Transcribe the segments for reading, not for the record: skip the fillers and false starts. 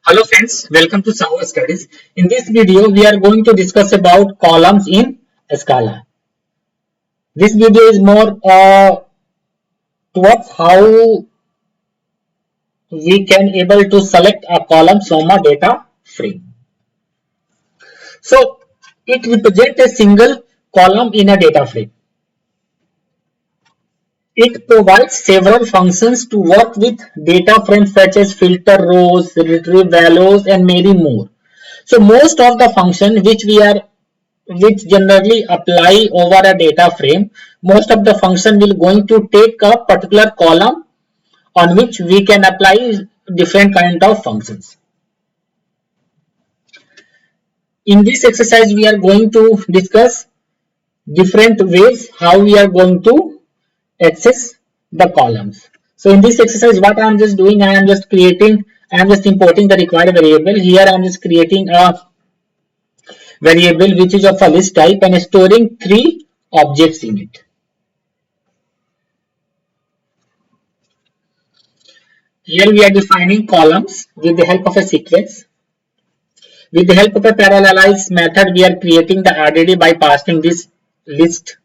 Hello friends, welcome to Sangha Studies. In this video, we are going to discuss about columns in Scala. This video is more towards how we can able to select a column from a data frame. So it represents a single column in a data frame. It provides several functions to work with data frames such as filter rows, retrieve values, and many more. So most of the function which generally apply over a data frame, most of the function will going to take a particular column on which we can apply different kind of functions. In this exercise, we are going to discuss different ways how we are going to access the columns. So in this exercise, what I am just doing, I am just importing the required variable. Here I am just creating a variable which is of a list type and storing 3 objects in it. Here we are defining columns with the help of a sequence. With the help of a parallelize method, we are creating the RDD by passing this list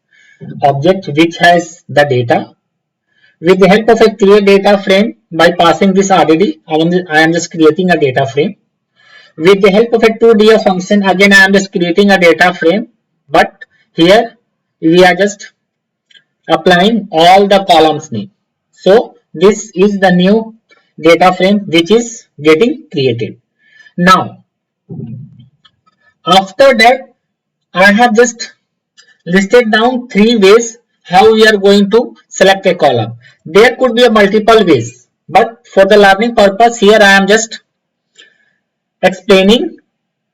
object which has the data. With the help of a create data frame, by passing this RDD, I am just creating a data frame. With the help of a 2D function, again I am just creating a data frame, but here we are just applying all the columns name. So this is the new data frame which is getting created. Now after that, I have just listed down 3 ways how we are going to select a column. There could be a multiple ways, but for the learning purpose, here I am just explaining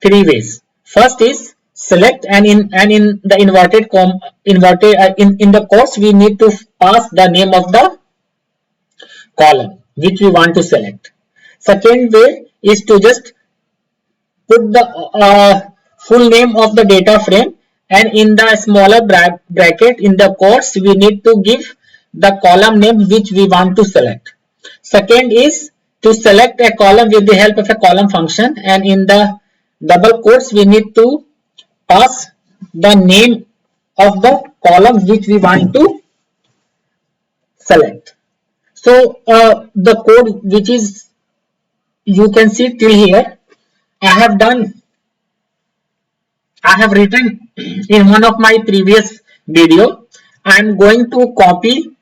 3 ways. First is select, and in the in the course we need to pass the name of the column which we want to select. Second way is to just put the full name of the data frame, and in the smaller bracket in the quotes we need to give the column name which we want to select. Second is to select a column with the help of a column function, and in the double quotes we need to pass the name of the column which we want to select. So the code which is you can see till here, I have written in one of my previous video. I am going to copy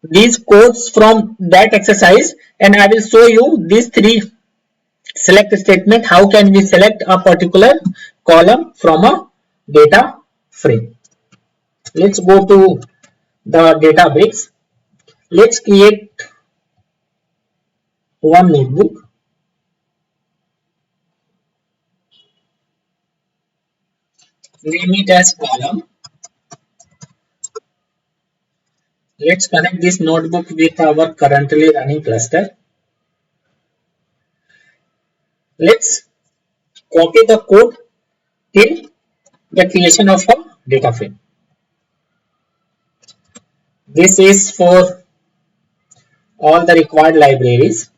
these codes from that exercise, and I will show you these 3 select statement. How can we select a particular column from a data frame? Let's go to the database. Let's create one notebook. Name it as column. Let's connect this notebook with our currently running cluster. Let's copy the code till the creation of a data frame. This is for all the required libraries.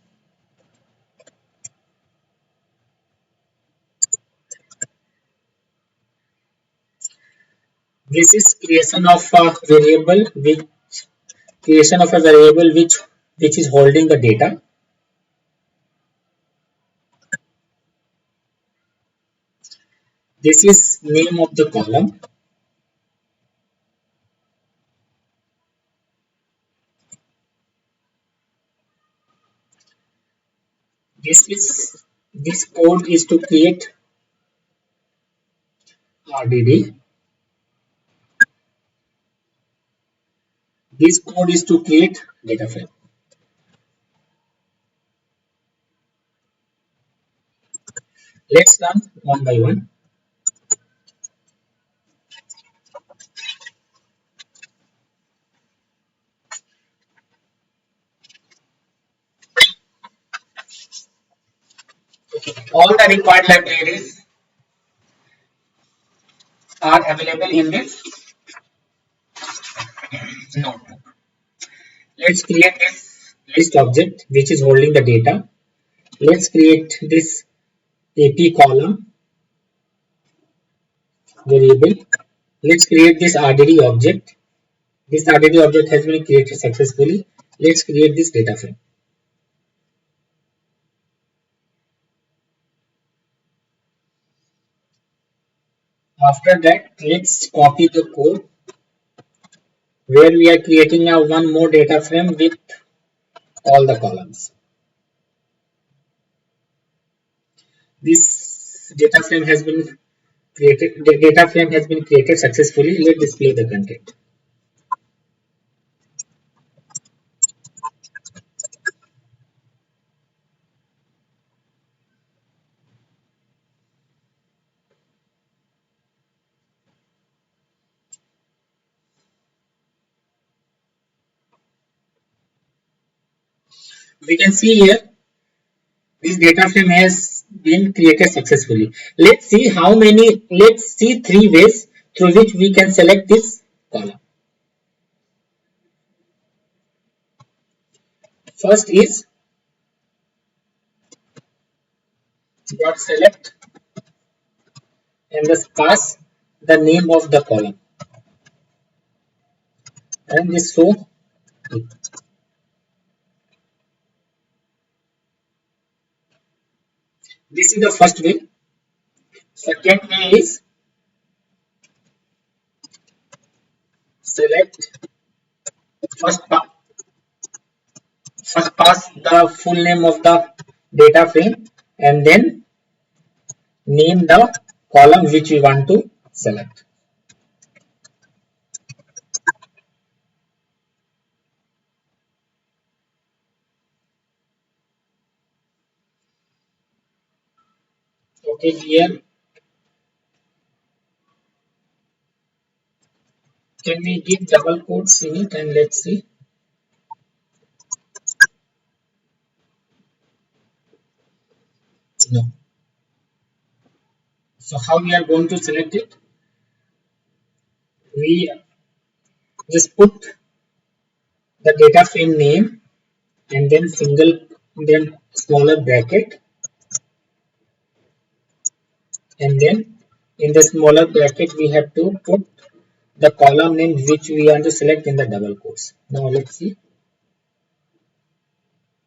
This is creation of a variable which is holding the data. This is name of the column. This code is to create RDD. This code is to create data frame. Let's run one by one. All the required libraries are available in this notebook. Let's create this list object which is holding the data. Let's create this AP column variable. Let's create this RDD object. This RDD object has been created successfully. Let's create this data frame. After that, let's copy the code where we are creating now one more data frame with all the columns. This data frame has been created. The data frame has been created successfully. Let's display the content. We can see here this data frame has been created successfully. Let's see how many. Let's see 3 ways through which we can select this column. First is dot select and just pass the name of the column and this show. This is the first way. Second way is select first pass the full name of the data frame and then name the column which we want to select. Okay, here can we give double quotes in it and let's see. No. So how we are going to select it? We just put the data frame name and then smaller bracket and then in the smaller bracket we have to put the column name which we want to select in the double quotes. Now let's see.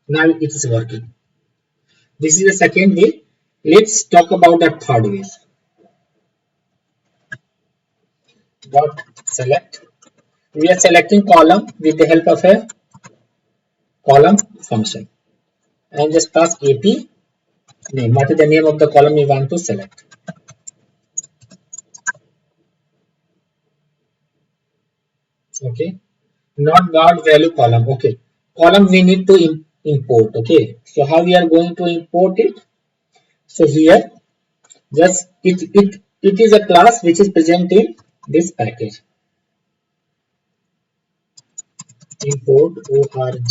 Now it is working. This is the second way. Let's talk about the third way. Dot select. We are selecting column with the help of a column function and just pass AP name. What is the name of the column we want to select? Okay, not guard value column. Okay, column we need to import. Okay, so how we are going to import it? So here, just it is a class which is present in this package. Import org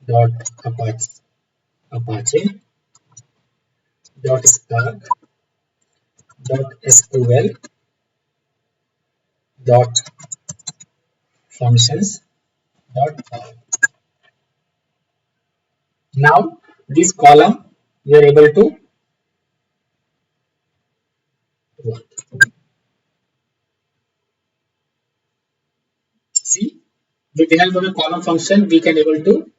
dot apache dot spark dot sql dot functions dot all. Now this column we are able to work. See, with the help of a column function we can able to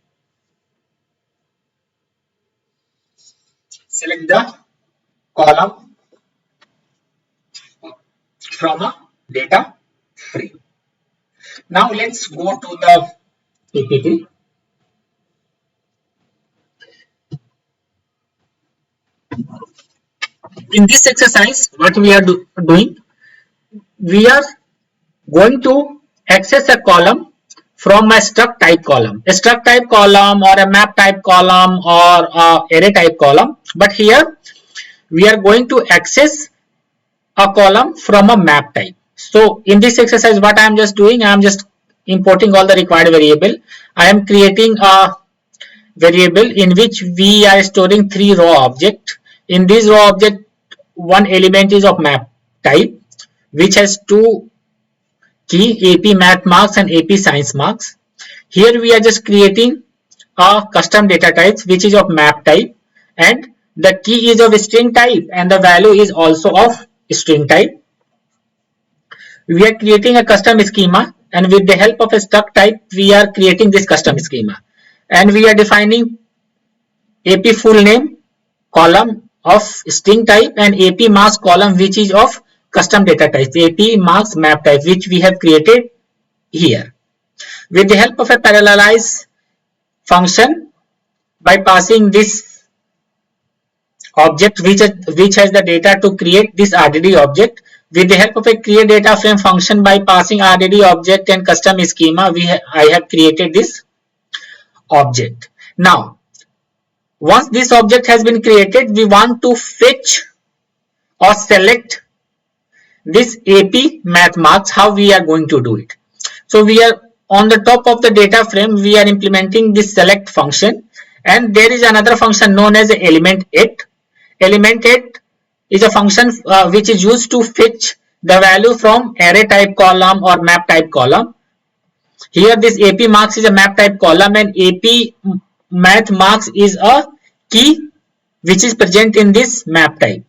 select the column from a data frame. Now let's go to the PPT. In this exercise, what we are doing, we are going to access a column from a struct type column, a struct type column or a map type column or a array type column. But here we are going to access a column from a map type. So in this exercise, what I am just doing, I am just importing all the required variable. I am creating a variable in which we are storing 3 raw objects. In this raw object, one element is of map type, which has 2 key, AP math marks and AP science marks. Here we are just creating a custom data type which is of map type, and the key is of string type and the value is also of string type. We are creating a custom schema, and with the help of a struct type we are creating this custom schema, and we are defining AP full name column of string type and AP marks column which is of custom data type, AP marks map type, which we have created here. With the help of a parallelize function, by passing this object which has the data to create this RDD object, with the help of a create data frame function, by passing RDD object and custom schema, I have created this object. Now once this object has been created, we want to fetch or select this AP math marks. How we are going to do it? So we are on the top of the data frame, we are implementing this select function, and there is another function known as element8. Element8 is a function which is used to fetch the value from array type column or map type column. Here this AP marks is a map type column and AP math marks is a key which is present in this map type,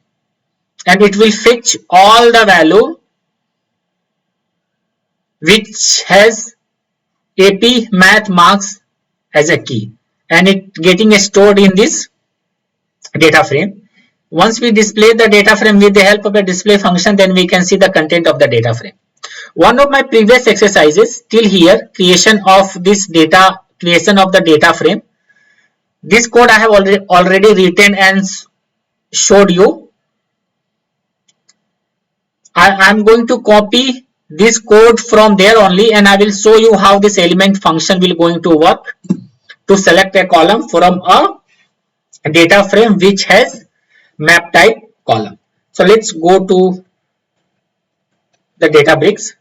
and it will fetch all the value which has AP math marks as a key, and it getting stored in this data frame. Once we display the data frame with the help of a display function, then we can see the content of the data frame. One of my previous exercises till here, creation of this data, creation of the data frame. This code I have already written and showed you. I am going to copy this code from there only, and I will show you how this element function will going to work to select a column from a data frame which has map type column. So let's go to the Databricks.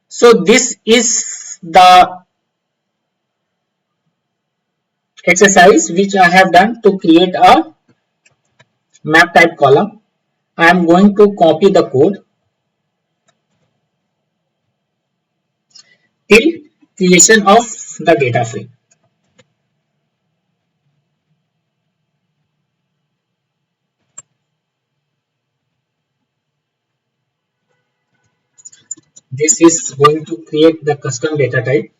So this is the exercise which I have done to create a map type column. I am going to copy the code till creation of the data frame. This is going to create the custom data type.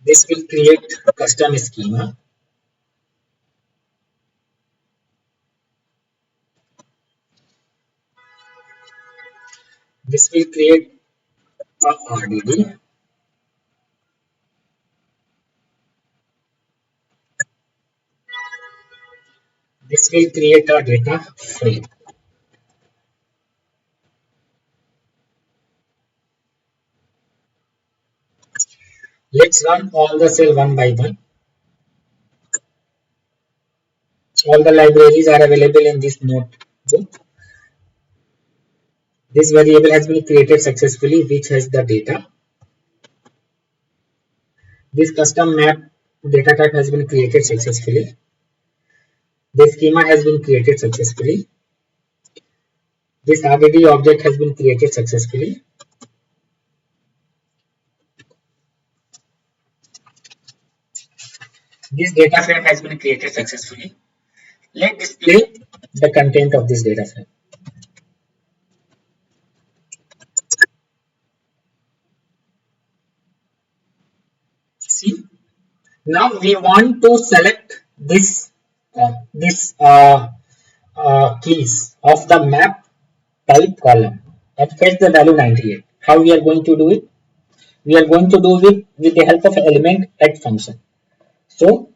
This will create a custom schema. This will create a RDD. This will create a data frame. Let's run all the cell one by one. All the libraries are available in this notebook. This variable has been created successfully, which has the data. This custom map data type has been created successfully. The schema has been created successfully. This RDD object has been created successfully. This data frame has been created successfully. Let's display the content of this data frame. See, now we want to select this keys of the map type column and fetch the value 98. How we are going to do it? We are going to do it with the help of element8 function. So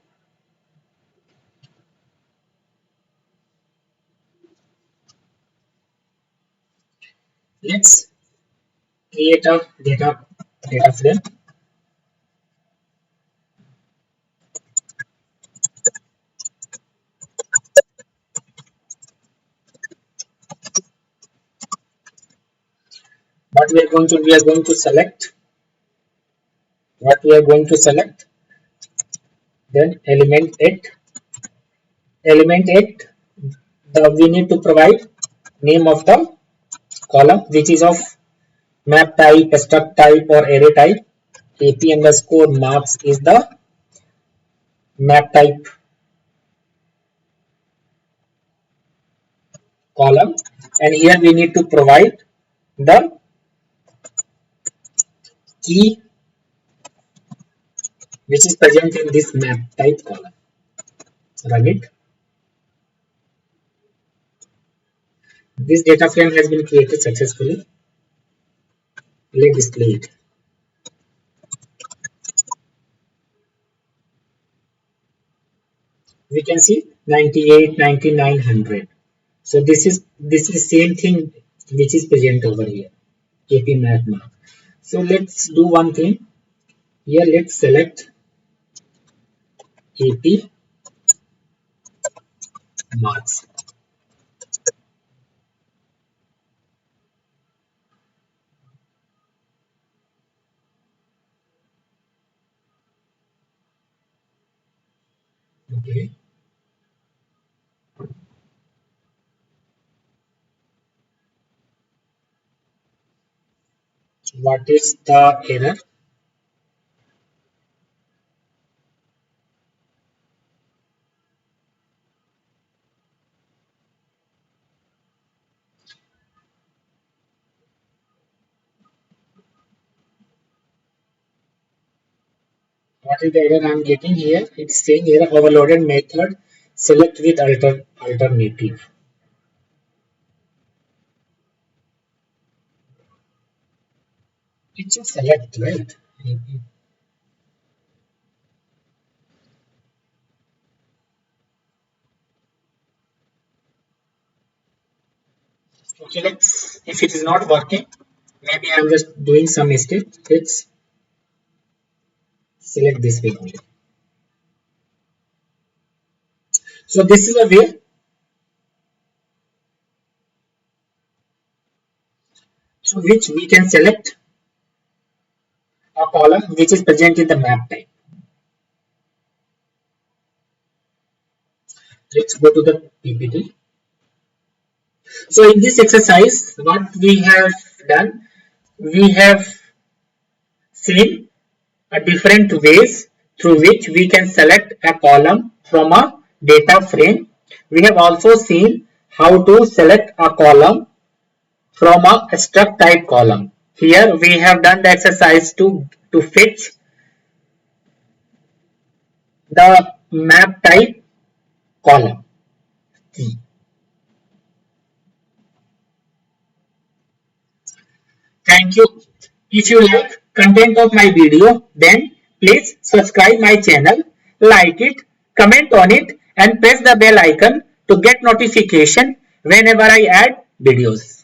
let's create a data frame. What we are going to select. What we are going to select. Then element8. Element8. We need to provide name of the column which is of map type, struct type or array type. AP underscore marks is the map type column, and here we need to provide the key which is present in this map type column. Run it. This data frame has been created successfully. Let's display it. We can see 98, 99, 100. So this is same thing which is present over here. AP map mark. So let's do one thing. Here let's select AP marks. Okay. What is the error? What is the error I'm getting here? It's saying error overloaded method. Select with alternative. It should select, right? Okay, let's, if it is not working, maybe I'm just doing some mistake. Let's select this way only. So this is a way through which we can select a column which is present in the map type. Let's go to the PPT. So in this exercise, what we have done, we have seen a different ways through which we can select a column from a data frame. We have also seen how to select a column from a struct type column. Here we have done the exercise to fetch the map type column. Thank you. If you like content of my video, then please subscribe my channel, like it, comment on it and press the bell icon to get notification whenever I add videos.